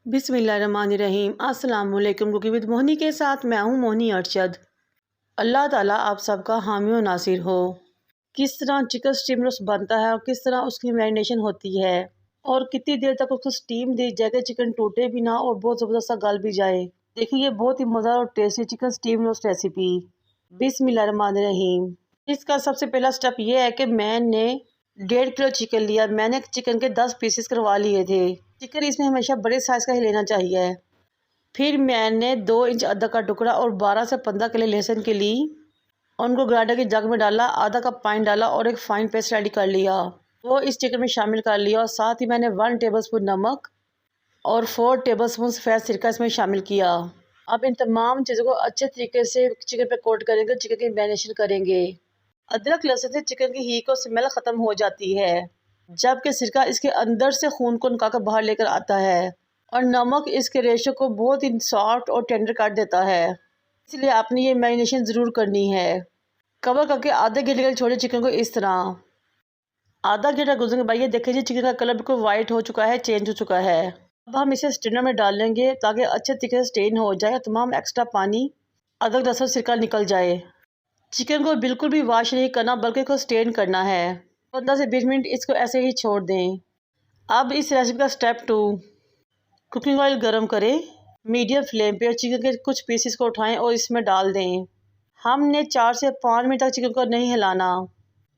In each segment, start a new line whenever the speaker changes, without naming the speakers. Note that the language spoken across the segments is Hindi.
बिस्मिल्लाहिर्रहमानिर्रहीम। अस्सलाम वालेकुम। कुकिंग विद मोहनी के साथ मैं हूँ मोहनी अरशद। अल्लाह ताला आप सबका हामी और नासिर हो। किस तरह चिकन स्टीम रोस्ट बनता है और किस तरह उसकी मैरिनेशन होती है और कितनी देर तक उसको स्टीम दी जाए कि चिकन टूटे भी ना और बहुत ज़बरदस्त सा गल भी जाए। देखिए ये बहुत ही मज़ेदार और tasty chicken steam roast recipe. बिस्मिल्लाहिर्रहमानिर्रहीम। इसका सबसे पहला स्टेप ये है कि मैंने 1.5 किलो चिकन लिया। मैंने चिकन के 10 पीसेस करवा लिए थे। चिकन इसमें हमेशा बड़े साइज़ का ही लेना चाहिए। फिर मैंने 2 इंच अदरक का टुकड़ा और 12 से 15 किलो लहसुन के ली। उनको ग्राइंडर की जग में डाला, आधा कप पानी डाला और एक फ़ाइन पेस्ट रेडी कर लिया। वो इस चिकन में शामिल कर लिया और साथ ही मैंने 1 टेबलस्पून नमक और 4 टेबलस्पून सफ़ेद सिरका इसमें शामिल किया। अब इन तमाम चीज़ों को अच्छे तरीके से चिकन पे कोट करेंगे, चिकन की मैरिनेशन करेंगे। अदरक लहसुन से चिकन की हीट और स्मेल ख़त्म हो जाती है, जबकि सिरका इसके अंदर से खून को निकाल कर बाहर लेकर आता है और नमक इसके रेशो को बहुत ही सॉफ्ट और टेंडर कर देता है। इसलिए आपने ये मैरिनेशन ज़रूर करनी है। कवर करके आधे घंटे के लिए छोड़े चिकन को। इस तरह आधा घंटा गुजरने के बाद ये देखिए चिकन का कलर बिल्कुल वाइट हो चुका है, चेंज हो चुका है। अब हम इसे स्ट्रेनर में डाल लेंगे ताकि अच्छे तरीके से स्टेन हो जाए, तमाम एक्स्ट्रा पानी अदरक लहसुन सिरका निकल जाए। चिकन को बिल्कुल भी वॉश नहीं करना बल्कि इसको स्टेन करना है। 15 से 20 मिनट इसको ऐसे ही छोड़ दें। अब इस रेसिपी का स्टेप 2, कुकिंग ऑयल गरम करें मीडियम फ्लेम पे और चिकन के कुछ पीसेस को उठाएं और इसमें डाल दें। हमने 4 से 5 मिनट तक चिकन को नहीं हिलाना।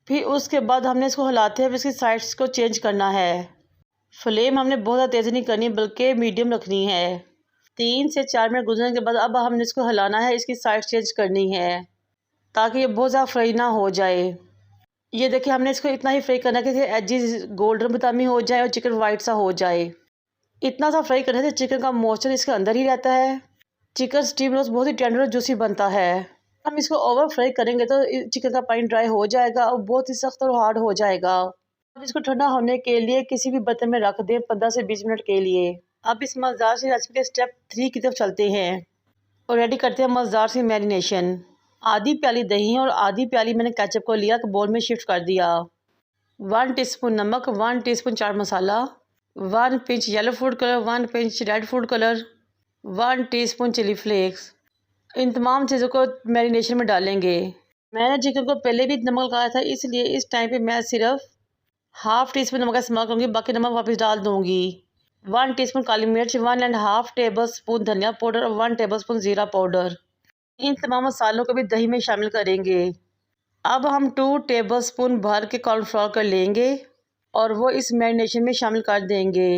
फिर उसके बाद हमने इसको हिलाते हुए इसकी साइड्स को चेंज करना है। फ्लेम हमने बहुत ज़्यादा तेज़ नहीं करनी बल्कि मीडियम रखनी है। 3 से 4 मिनट गुजरने के बाद अब हमने इसको हिलाना है, इसकी साइड चेंज करनी है ताकि ये बहुत ज़्यादा फ्राई ना हो जाए। ये देखिए हमने इसको इतना ही फ्राई करना है कि एजेस गोल्डन बदामी हो जाए और चिकन वाइट सा हो जाए। इतना सा फ्राई करने से चिकन का मॉइस्चर इसके अंदर ही रहता है। चिकन स्टीम रोस्ट बहुत ही टेंडर और जूसी बनता है। हम इसको ओवर फ्राई करेंगे तो चिकन का पानी ड्राई हो जाएगा और बहुत ही सख्त और हार्ड हो जाएगा। अब इसको ठंडा होने के लिए किसी भी बर्तन में रख दें 15 से 20 मिनट के लिए। अब इस मज़ेदार सी रेसिपी के स्टेप 3 की तरफ चलते हैं और रेडी करते हैं मज़ेदार सी मैरिनेशन। आधी प्याली दही और आधी प्याली मैंने केचप को लिया, बोल में शिफ्ट कर दिया। 1 टीस्पून नमक, 1 teaspoon chaat masala, 1 pinch yellow food colour, 1 pinch red food colour, 1 teaspoon chilli flakes. इन तमाम चीज़ों को मैरिनेशन में डालेंगे। मैंने चिकन को पहले भी नमक लगाया था, इसलिए इस टाइम पे मैं सिर्फ हाफ़ टीस्पून नमक का इस्तेमाल करूँगी, बाकी नमक वापस डाल दूँगी। 1 टीस्पून काली मिर्च, 1.5 टेबल स्पून धनिया पाउडर और 1 टेबल स्पून ज़ीरा पाउडर। इन तमाम मसालों को भी दही में शामिल करेंगे। अब हम 2 टेबलस्पून भर के कॉर्नफ्लोर कर लेंगे और वो इस मैरिनेशन में शामिल कर देंगे।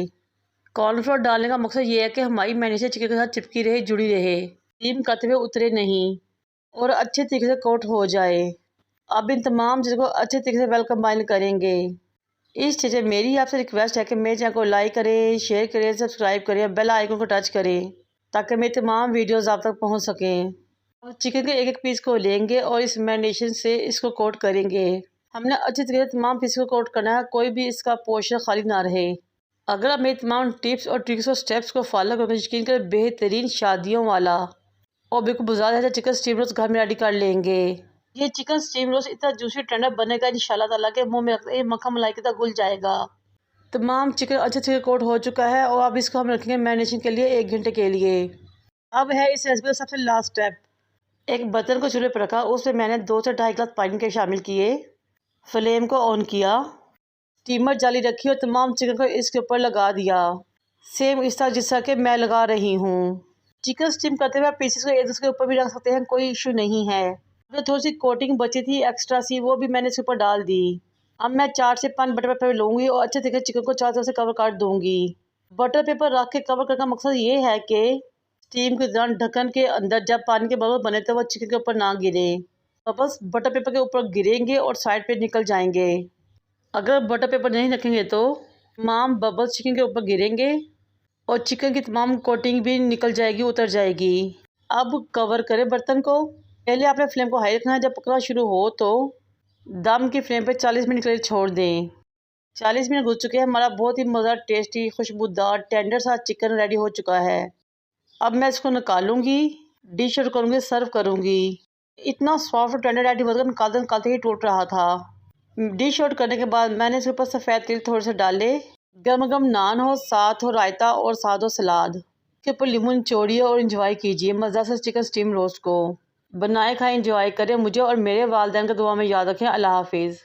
कॉर्नफ्लोर डालने का मकसद ये है कि हमारी मैरिनेशन चिकन के साथ चिपकी रहे, जुड़ी रहे, स्टीम करते हुए उतरे नहीं और अच्छे तरीके से कोट हो जाए। अब इन तमाम चीज़ों को अच्छे तरीके से वेल कंबाइन करेंगे। इस चीज़ में मेरी आपसे रिक्वेस्ट है कि मेरे चैनल को लाइक करें, शेयर करें, सब्सक्राइब करें, बेल आइकन को टच करें ताकि मेरी तमाम वीडियोज़ आप तक पहुँच सकें। चिकन के एक एक पीस को लेंगे और इस मैरिनेशन से इसको कोट करेंगे। हमने अच्छी तरीके से तमाम पीस को कोट करना है, कोई भी इसका पोर्शन खाली ना रहे। अगर आप मेरी तमाम टिप्स और ट्रिक्स और स्टेप्स को फॉलो करके यकीन करें बेहतरीन शादियों वाला और बिल्कुल बाजार जैसा चिकन स्टीम रोस्ट घर में रेडी कर लेंगे। ये चिकन स्टीम रोस्ट इतना जूसी टेंडर बनेगा इंशाल्लाह ताला के मुँह में रखते मक्खन मलाई की तरह घुल जाएगा। तमाम चिकन अच्छे से कोट हो चुका है और अब इसको हम रखेंगे मैरिनेशन के लिए 1 घंटे के लिए। अब है इस रेसिपी का सबसे लास्ट स्टेप। एक बर्तन को चूल्हे पर रखा, उसमें मैंने 2 से 2.5 गिलास पानी के शामिल किए। फ्लेम को ऑन किया, स्टीमर जाली रखी और तमाम चिकन को इसके ऊपर लगा दिया, सेम इस तरह जिस तरह के मैं लगा रही हूँ। चिकन स्टीम करते हुए आप पीसेस को एक दूसरे के ऊपर भी रख सकते हैं, कोई इशू नहीं है। जो थोड़ी सी कोटिंग बची थी एक्स्ट्रा सी, वो भी मैंने इसके ऊपर डाल दी। अब मैं 4 से 5 बटर पेपर लूँगी और अच्छे तरीके चिकन को चारों तरफ से कवर कर दूँगी। बटर पेपर रख के कवर करने का मकसद ये है कि स्टीम के दौरान ढक्कन के अंदर जब पानी के बबल बने तो वो चिकन के ऊपर ना गिरे। बबल्स बटर पेपर के ऊपर गिरेंगे और साइड पे निकल जाएंगे। अगर बटर पेपर नहीं रखेंगे तो तमाम बबल्स चिकन के ऊपर गिरेंगे और चिकन की तमाम कोटिंग भी निकल जाएगी, उतर जाएगी। अब कवर करें बर्तन को। पहले आपने फ्लेम को हाई रखना है, जब पकना शुरू हो तो दम की फ्लेम पे 40 मिनट के लिए छोड़ दें। 40 मिनट गुजर चुके हैं, हमारा बहुत ही मज़ेदार टेस्टी खुशबूदार टेंडर सा चिकन रेडी हो चुका है। अब मैं इसको निकालूंगी, डिश आउट करूँगी, सर्व करूँगी। इतना सॉफ्ट टेंडर रेडी होकर निकालते निकालते ही टूट रहा था। डिश आउट करने के बाद मैंने इसके ऊपर सफ़ेद तिल थोड़े से डाले, गर्मा गर्म नान हो, साथ हो रायता और साथ हो सलाद के ऊपर लीमू निचोड़िए और इंजॉय कीजिए मज़ा से चिकन स्टीम रोस्ट को। बनाए खाएं, इंजॉय करें। मुझे और मेरे वालिदैन का दुआ में याद रखें। अल्लाह हाफिज़।